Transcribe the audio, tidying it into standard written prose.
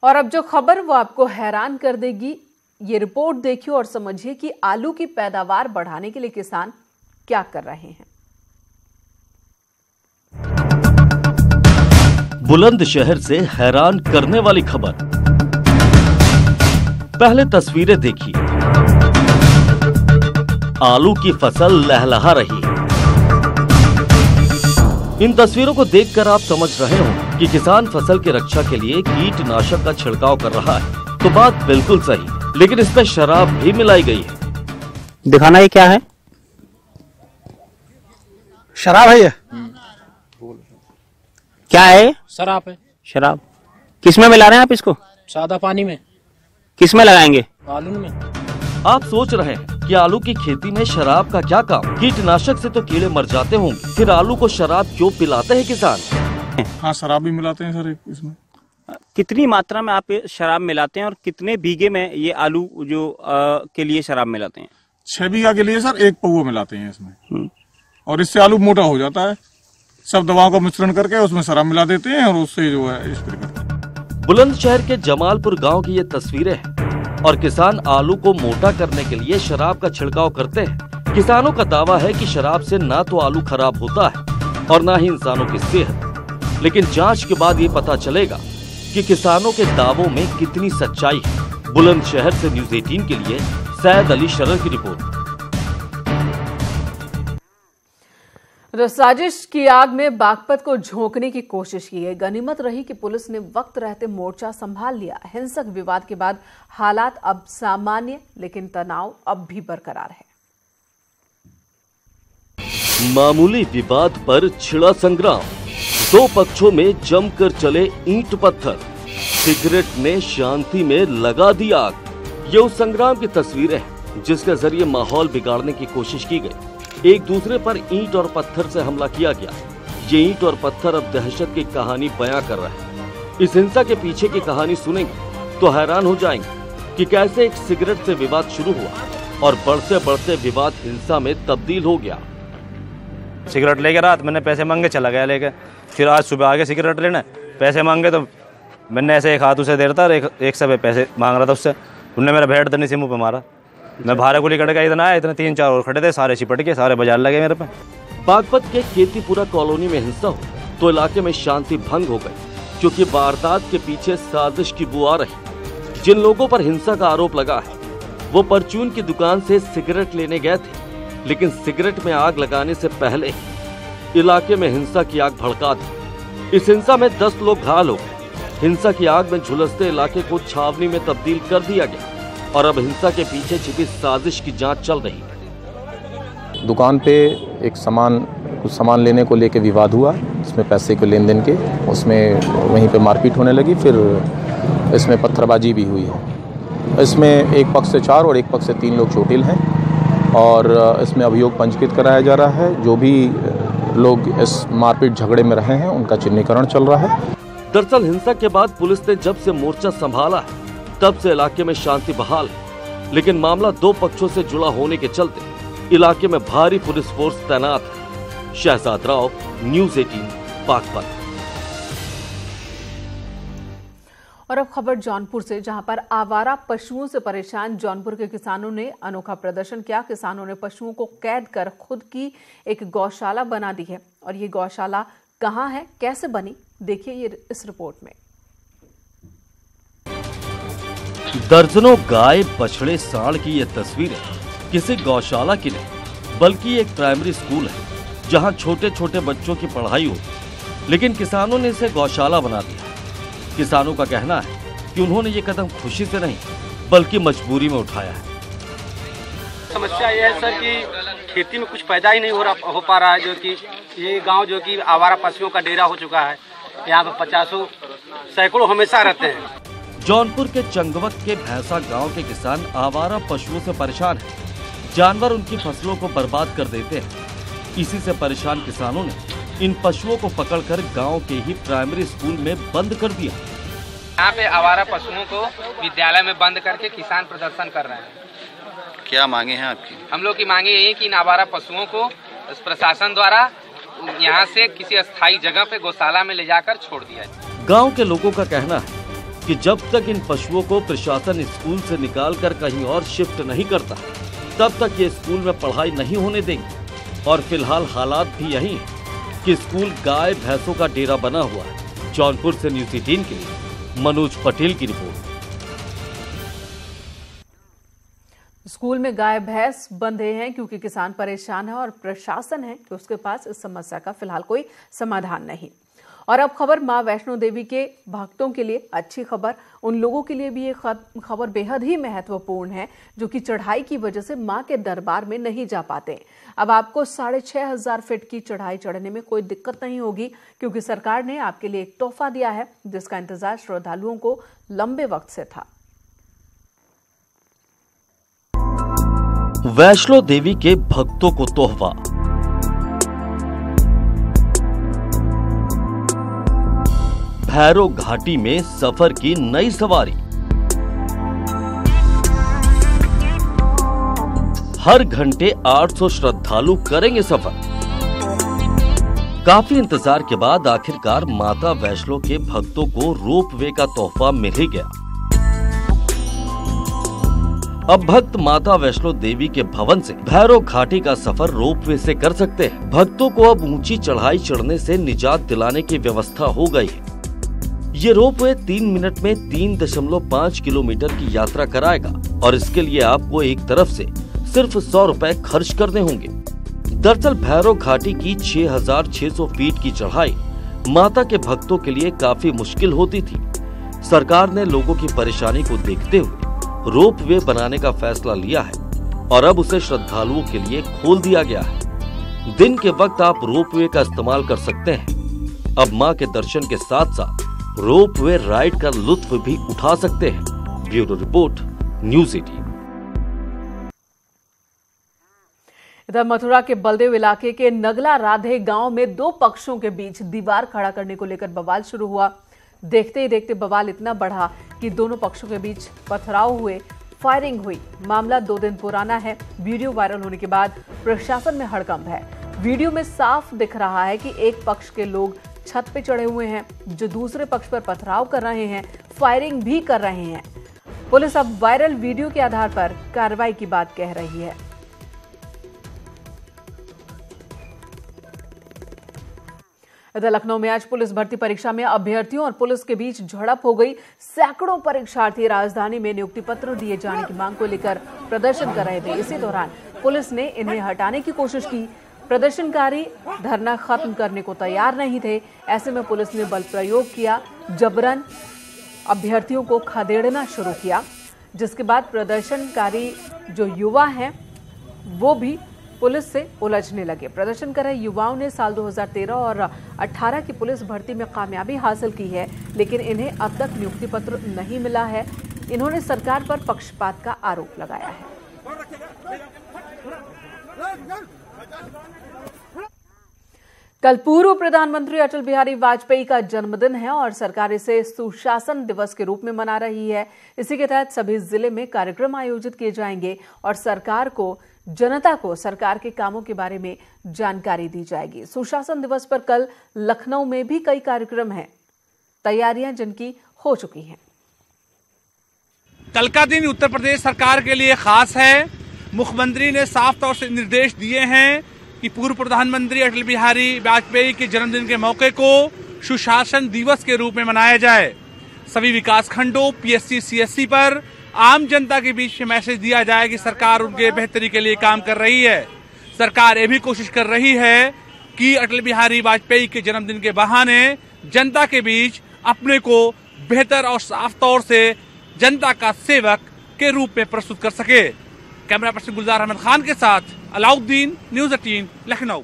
और अब जो खबर वो आपको हैरान कर देगी। ये रिपोर्ट देखिए और समझिए कि आलू की पैदावार बढ़ाने के लिए किसान क्या कर रहे हैं। बुलंदशहर से हैरान करने वाली खबर। पहले तस्वीरें देखिए। आलू की फसल लहलहा रही है। इन तस्वीरों को देखकर आप समझ रहे हो कि किसान फसल की रक्षा के लिए कीटनाशक का छिड़काव कर रहा है, तो बात बिल्कुल सही, लेकिन इसमें शराब भी मिलाई गई है। दिखाना ये क्या है? शराब है। ये क्या है? शराब है। शराब किसमें मिला रहे हैं आप इसको? सादा पानी में। किसमें लगाएंगे? आलू में। आप सोच रहे हैं कि आलू की खेती में शराब का क्या काम? कीटनाशक से तो कीड़े मर जाते होंगे, फिर आलू को शराब क्यों पिलाते हैं किसान? हाँ, शराब भी मिलाते हैं सर इसमें। कितनी मात्रा में आप शराब मिलाते हैं और कितने बीघे में ये आलू जो के लिए शराब मिलाते हैं? 6 बीघा के लिए सर 1 पौवा मिलाते हैं इसमें, और इससे आलू मोटा हो जाता है। सब दवाओं का मिश्रण करके उसमें शराब मिला देते हैं और उससे जो है स्प्रे करते हैं। बुलंदशहर के जमालपुर गांव की ये तस्वीरें हैं और किसान आलू को मोटा करने के लिए शराब का छिड़काव करते हैं। किसानों का दावा है कि शराब से ना तो आलू खराब होता है और ना ही इंसानों की सेहत, लेकिन जांच के बाद ये पता चलेगा कि किसानों के दावों में कितनी सच्चाई है। बुलंदशहर से न्यूज़ 18 के लिए सैयद अली शरर की रिपोर्ट। साजिश की आग में बागपत को झोंकने की कोशिश की है। गनीमत रही कि पुलिस ने वक्त रहते मोर्चा संभाल लिया। हिंसक विवाद के बाद हालात अब सामान्य, लेकिन तनाव अब भी बरकरार है। मामूली विवाद पर छिड़ा संग्राम। 2 पक्षों में जमकर चले ईंट पत्थर। सिगरेट ने शांति में लगा दी आग। ये उस संग्राम की तस्वीरें हैं जिसके जरिए माहौल बिगाड़ने की कोशिश की गई। एक दूसरे पर ईंट और पत्थर से हमला किया गया। ये ईंट और पत्थर अब दहशत की कहानी बयां कर रहे हैं। इस हिंसा के पीछे की कहानी सुनेंगे तो हैरान हो जाएंगे कि कैसे एक सिगरेट से विवाद शुरू हुआ और बढ़ते बढ़ते विवाद हिंसा में तब्दील हो गया। सिगरेट लेके रात मैंने पैसे मांगे, चला गया लेके। फिर आज सुबह आगे सिगरेट लेने पैसे मांगे, तो मैंने ऐसे एक हाथ उसे दे रहा था और एक सब पैसे मांग रहा था उससे। उन्होंने मेरा भेड़ धरने से मुंह पे मारा। मैं भारे को लेकर गया, इतना आया, इतने 3-4 और खड़े थे, सारे चिपट के सारे बाजार लगे मेरे पे। बागपत के खेतीपुरा कॉलोनी में हिंसा हो तो इलाके में शांति भंग हो गई, क्योंकि वारदात के पीछे साजिश की बू आ रही। जिन लोगों पर हिंसा का आरोप लगा है वो परचून की दुकान से सिगरेट लेने गए थे, लेकिन सिगरेट में आग लगाने से पहले इलाके में हिंसा की आग भड़का दी। इस हिंसा में 10 लोग घायल हो गए। हिंसा की आग में झुलसते इलाके को छावनी में तब्दील कर दिया गया और अब हिंसा के पीछे छिपी साजिश की जांच चल रही है। दुकान पे कुछ सामान लेने को लेके विवाद हुआ, इसमें पैसे के लेन देन के, उसमें वहीं पे मारपीट होने लगी। फिर इसमें पत्थरबाजी भी हुई है। इसमें एक पक्ष से 4 और एक पक्ष से 3 लोग चोटिल हैं और इसमें अभियोग पंजीकृत कराया जा रहा है। जो भी लोग इस मारपीट झगड़े में रहे हैं उनका चिन्हीकरण चल रहा है। दरअसल हिंसा के बाद पुलिस ने जब से मोर्चा संभाला है तब से इलाके में शांति बहाल है, लेकिन मामला 2 पक्षों से जुड़ा होने के चलते इलाके में भारी पुलिस फोर्स तैनात है। शहजाद राव, न्यूज़ 18, बागपत। और अब खबर जौनपुर से, जहां पर आवारा पशुओं से परेशान जौनपुर के किसानों ने अनोखा प्रदर्शन किया। किसानों ने पशुओं को कैद कर खुद की एक गौशाला बना दी है। और ये गौशाला कहां है, कैसे बनी, देखिए ये इस रिपोर्ट में। दर्जनों गाय, बछड़े, सांड की ये तस्वीरें किसी गौशाला की नहीं, बल्कि एक प्राइमरी स्कूल है जहां छोटे छोटे बच्चों की पढ़ाई होती, लेकिन किसानों ने इसे गौशाला बना दिया। किसानों का कहना है कि उन्होंने ये कदम खुशी से नहीं बल्कि मजबूरी में उठाया है। समस्या ये है सर कि खेती में कुछ पैदा ही नहीं हो पा रहा है, जो कि ये गांव जो कि आवारा पशुओं का डेरा हो चुका है। यहाँ पे 50 सैकड़ों हमेशा रहते हैं। जौनपुर के चंगवत के भैंसा गांव के किसान आवारा पशुओं से परेशान हैं। जानवर उनकी फसलों को बर्बाद कर देते हैं। इसी से परेशान किसानों ने इन पशुओं को पकड़कर गांव के ही प्राइमरी स्कूल में बंद कर दिया। यहाँ पे आवारा पशुओं को विद्यालय में बंद करके किसान प्रदर्शन कर रहे हैं। क्या मांगे हैं आपकी? हम लोग की मांगे यही कि इन आवारा पशुओं को प्रशासन द्वारा यहाँ से किसी अस्थायी जगह पे गौशाला में ले जाकर छोड़ दिया जाए। गाँव के लोगों का कहना है कि जब तक इन पशुओं को प्रशासन स्कूल से निकालकर कहीं और शिफ्ट नहीं करता, तब तक ये स्कूल में पढ़ाई नहीं होने देंगे। और फिलहाल हालात भी यही है कि स्कूल गाय भैंसों का डेरा बना हुआ है। जौनपुर से न्यूज़ 18 के लिए मनोज पटेल की रिपोर्ट। स्कूल में गाय भैंस बंधे हैं क्योंकि किसान परेशान है और प्रशासन है कि उसके पास इस समस्या का फिलहाल कोई समाधान नहीं। और अब खबर मां वैष्णो देवी के भक्तों के लिए अच्छी खबर। उन लोगों के लिए भी ये खबर बेहद ही महत्वपूर्ण है जो कि चढ़ाई की वजह से मां के दरबार में नहीं जा पाते। अब आपको 6500 फीट की चढ़ाई चढ़ने में कोई दिक्कत नहीं होगी क्योंकि सरकार ने आपके लिए एक तोहफा दिया है जिसका इंतजार श्रद्धालुओं को लंबे वक्त से था। वैष्णो देवी के भक्तों को तोहफा। भैरो घाटी में सफर की नई सवारी। हर घंटे 800 श्रद्धालु करेंगे सफर। काफी इंतजार के बाद आखिरकार माता वैष्णो के भक्तों को रोपवे का तोहफा मिल ही गया। अब भक्त माता वैष्णो देवी के भवन से भैरो घाटी का सफर रोपवे से कर सकते हैं। भक्तों को अब ऊंची चढ़ाई चढ़ने से निजात दिलाने की व्यवस्था हो गई है। ये रोपवे 3 मिनट में 3.5 किलोमीटर की यात्रा कराएगा और इसके लिए आपको एक तरफ से सिर्फ 100 रुपए खर्च करने होंगे। दरअसल भैरो घाटी की 6600 फीट की चढ़ाई माता के भक्तों के लिए काफी मुश्किल होती थी। सरकार ने लोगों की परेशानी को देखते हुए रोपवे बनाने का फैसला लिया है और अब उसे श्रद्धालुओं के लिए खोल दिया गया है। दिन के वक्त आप रोपवे का इस्तेमाल कर सकते हैं। अब मां के दर्शन के साथ साथ रोपवे राइड का लुत्फ भी उठा सकते हैं। Bureau report, news 18। इधर मथुरा के बलदेव इलाके के नगला राधे गांव में 2 पक्षों के बीच दीवार खड़ा करने को लेकर बवाल शुरू हुआ। देखते ही देखते बवाल इतना बढ़ा कि दोनों पक्षों के बीच पथराव हुए, फायरिंग हुई। मामला 2 दिन पुराना है। वीडियो वायरल होने के बाद प्रशासन में हड़कंप है। वीडियो में साफ दिख रहा है कि एक पक्ष के लोग छत पे चढ़े हुए हैं जो दूसरे पक्ष पर पथराव कर रहे हैं, फायरिंग भी कर रहे हैं। पुलिस अब वायरल वीडियो के आधार पर कार्रवाई की बात कह रही है। इधर लखनऊ में आज पुलिस भर्ती परीक्षा में अभ्यर्थियों और पुलिस के बीच झड़प हो गई। सैकड़ों परीक्षार्थी राजधानी में नियुक्ति पत्र दिए जाने की मांग को लेकर प्रदर्शन कर रहे थे। इसी दौरान पुलिस ने इन्हें हटाने की कोशिश की। प्रदर्शनकारी धरना खत्म करने को तैयार नहीं थे। ऐसे में पुलिस ने बल प्रयोग किया, जबरन अभ्यर्थियों को खदेड़ना शुरू किया, जिसके बाद प्रदर्शनकारी जो युवा हैं वो भी पुलिस से उलझने लगे। प्रदर्शन कर रहे युवाओं ने साल 2013 और 18 की पुलिस भर्ती में कामयाबी हासिल की है, लेकिन इन्हें अब तक नियुक्ति पत्र नहीं मिला है। इन्होंने सरकार पर पक्षपात का आरोप लगाया है। कल पूर्व प्रधानमंत्री अटल बिहारी वाजपेयी का जन्मदिन है और सरकार इसे सुशासन दिवस के रूप में मना रही है। इसी के तहत सभी जिले में कार्यक्रम आयोजित किए जाएंगे और जनता को सरकार के कामों के बारे में जानकारी दी जाएगी। सुशासन दिवस पर कल लखनऊ में भी कई कार्यक्रम हैं। तैयारियां जिनकी हो चुकी हैं। कल का दिन उत्तर प्रदेश सरकार के लिए खास है। मुख्यमंत्री ने साफ तौर से निर्देश दिए हैं कि पूर्व प्रधानमंत्री अटल बिहारी वाजपेयी के जन्मदिन के मौके को सुशासन दिवस के रूप में मनाया जाए। सभी विकास खंडों, पीएससी, सीएससी पर आम जनता के बीच मैसेज दिया जाए कि सरकार उनके बेहतरी के लिए काम कर रही है। सरकार ये भी कोशिश कर रही है कि अटल बिहारी वाजपेयी के जन्मदिन के बहाने जनता के बीच अपने को बेहतर और साफ तौर से जनता का सेवक के रूप में प्रस्तुत कर सके। कैमरा पर्सन गुलजार अहमद खान के साथ अलाउद्दीन, न्यूज़ 18, लखनऊ।